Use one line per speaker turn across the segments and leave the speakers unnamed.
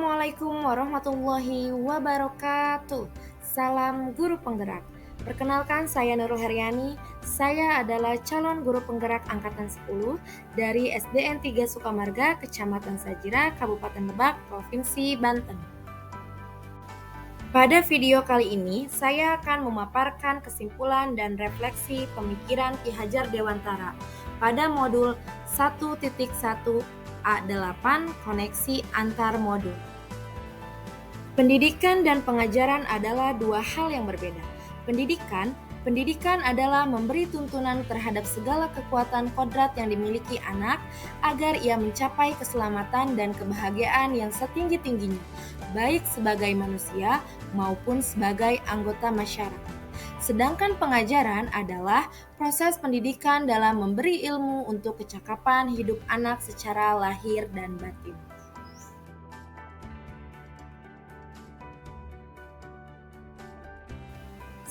Assalamualaikum warahmatullahi wabarakatuh. Salam guru penggerak. Perkenalkan, saya Nurul Heryani. Saya adalah calon guru penggerak angkatan 10 dari SDN 3 Sukamarga, Kecamatan Sajira, Kabupaten Lebak, Provinsi Banten. Pada video kali ini, saya akan memaparkan kesimpulan dan refleksi pemikiran Ki Hajar Dewantara pada modul 1.1 A8 koneksi antar modul. Pendidikan dan pengajaran adalah dua hal yang berbeda. Pendidikan adalah memberi tuntunan terhadap segala kekuatan kodrat yang dimiliki anak agar ia mencapai keselamatan dan kebahagiaan yang setinggi-tingginya, baik sebagai manusia maupun sebagai anggota masyarakat. Sedangkan pengajaran adalah proses pendidikan dalam memberi ilmu untuk kecakapan hidup anak secara lahir dan batin.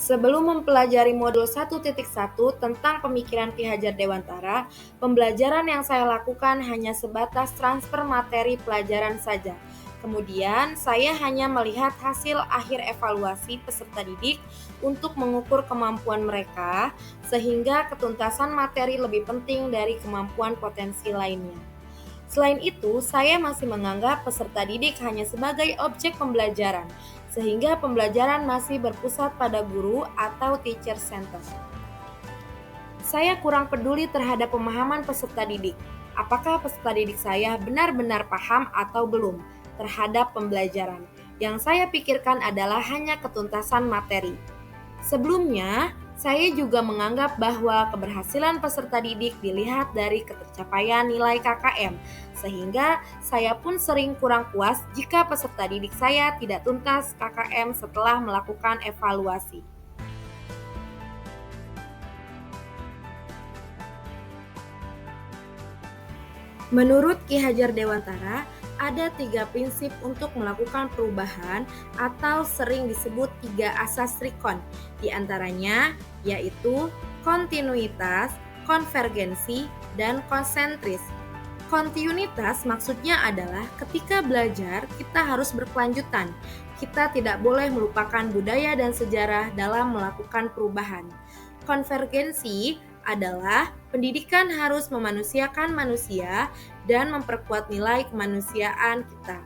Sebelum mempelajari modul 1.1 tentang pemikiran Ki Hajar Dewantara, pembelajaran yang saya lakukan hanya sebatas transfer materi pelajaran saja. Kemudian, saya hanya melihat hasil akhir evaluasi peserta didik untuk mengukur kemampuan mereka, sehingga ketuntasan materi lebih penting dari kemampuan potensi lainnya. Selain itu, saya masih menganggap peserta didik hanya sebagai objek pembelajaran, sehingga pembelajaran masih berpusat pada guru atau teacher center. Saya kurang peduli terhadap pemahaman peserta didik. Apakah peserta didik saya benar-benar paham atau belum terhadap pembelajaran? Yang saya pikirkan adalah hanya ketuntasan materi. Sebelumnya, saya juga menganggap bahwa keberhasilan peserta didik dilihat dari ketercapaian nilai KKM, sehingga saya pun sering kurang puas jika peserta didik saya tidak tuntas KKM setelah melakukan evaluasi. Menurut Ki Hajar Dewantara, ada 3 prinsip untuk melakukan perubahan atau sering disebut 3 asas Rikon. Di antaranya yaitu kontinuitas, konvergensi, dan konsentris. Kontinuitas maksudnya adalah ketika belajar kita harus berkelanjutan. Kita tidak boleh melupakan budaya dan sejarah dalam melakukan perubahan. Konvergensi adalah pendidikan harus memanusiakan manusia dan memperkuat nilai kemanusiaan kita.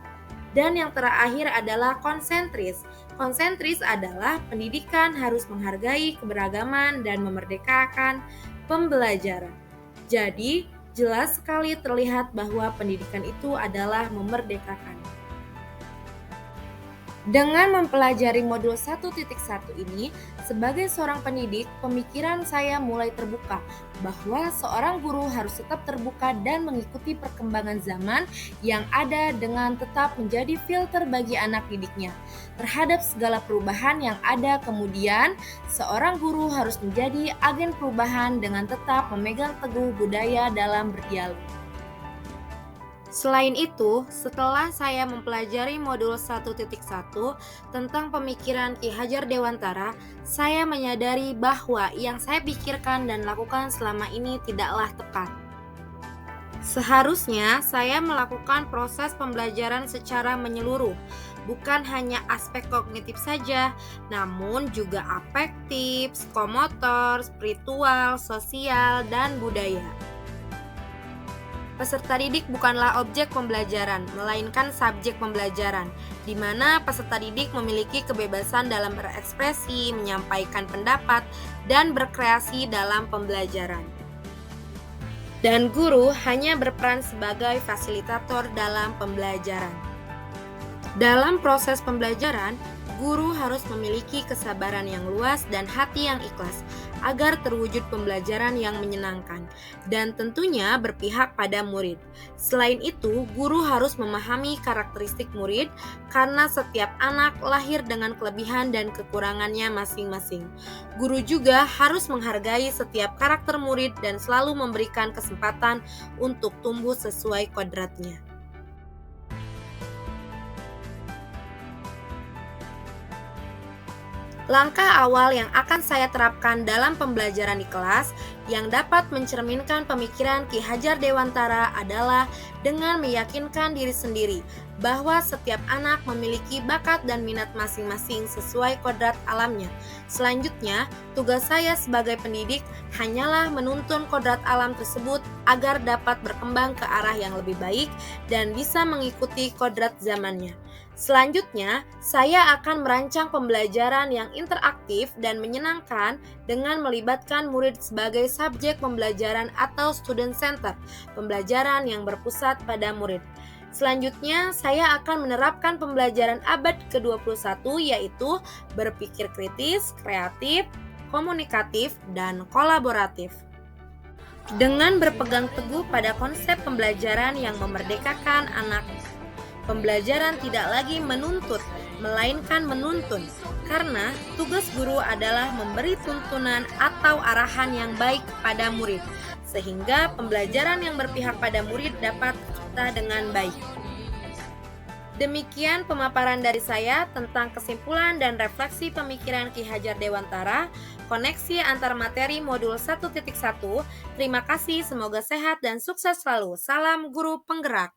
Dan yang terakhir adalah konsentris. Konsentris adalah pendidikan harus menghargai keberagaman dan memerdekakan pembelajaran. Jadi, jelas sekali terlihat bahwa pendidikan itu adalah memerdekakan. Dengan mempelajari modul 1.1 ini, sebagai seorang pendidik, pemikiran saya mulai terbuka bahwa seorang guru harus tetap terbuka dan mengikuti perkembangan zaman yang ada dengan tetap menjadi filter bagi anak didiknya. Terhadap segala perubahan yang ada kemudian, seorang guru harus menjadi agen perubahan dengan tetap memegang teguh budaya dalam berdialog. Selain itu, setelah saya mempelajari modul 1.1 tentang pemikiran Ki Hajar Dewantara, saya menyadari bahwa yang saya pikirkan dan lakukan selama ini tidaklah tepat. Seharusnya saya melakukan proses pembelajaran secara menyeluruh, bukan hanya aspek kognitif saja, namun juga afektif, psikomotor, spiritual, sosial, dan budaya. Peserta didik bukanlah objek pembelajaran, melainkan subjek pembelajaran, di mana peserta didik memiliki kebebasan dalam berekspresi, menyampaikan pendapat, dan berkreasi dalam pembelajaran. Dan guru hanya berperan sebagai fasilitator dalam pembelajaran. Dalam proses pembelajaran, guru harus memiliki kesabaran yang luas dan hati yang ikhlas agar terwujud pembelajaran yang menyenangkan dan tentunya berpihak pada murid. Selain itu, guru harus memahami karakteristik murid karena setiap anak lahir dengan kelebihan dan kekurangannya masing-masing. Guru juga harus menghargai setiap karakter murid dan selalu memberikan kesempatan untuk tumbuh sesuai kodratnya. Langkah awal yang akan saya terapkan dalam pembelajaran di kelas yang dapat mencerminkan pemikiran Ki Hajar Dewantara adalah dengan meyakinkan diri sendiri bahwa setiap anak memiliki bakat dan minat masing-masing sesuai kodrat alamnya. Selanjutnya, tugas saya sebagai pendidik hanyalah menuntun kodrat alam tersebut agar dapat berkembang ke arah yang lebih baik dan bisa mengikuti kodrat zamannya. Selanjutnya, saya akan merancang pembelajaran yang interaktif dan menyenangkan dengan melibatkan murid sebagai subjek pembelajaran atau student center, pembelajaran yang berpusat pada murid. Selanjutnya, saya akan menerapkan pembelajaran abad ke-21 yaitu berpikir kritis, kreatif, komunikatif, dan kolaboratif. Dengan berpegang teguh pada konsep pembelajaran yang memerdekakan anak, pembelajaran tidak lagi menuntut, melainkan menuntun, karena tugas guru adalah memberi tuntunan atau arahan yang baik kepada murid, sehingga pembelajaran yang berpihak pada murid dapat tercipta dengan baik. Demikian pemaparan dari saya tentang kesimpulan dan refleksi pemikiran Ki Hajar Dewantara, koneksi antar materi modul 1.1. Terima kasih, semoga sehat dan sukses selalu. Salam guru penggerak.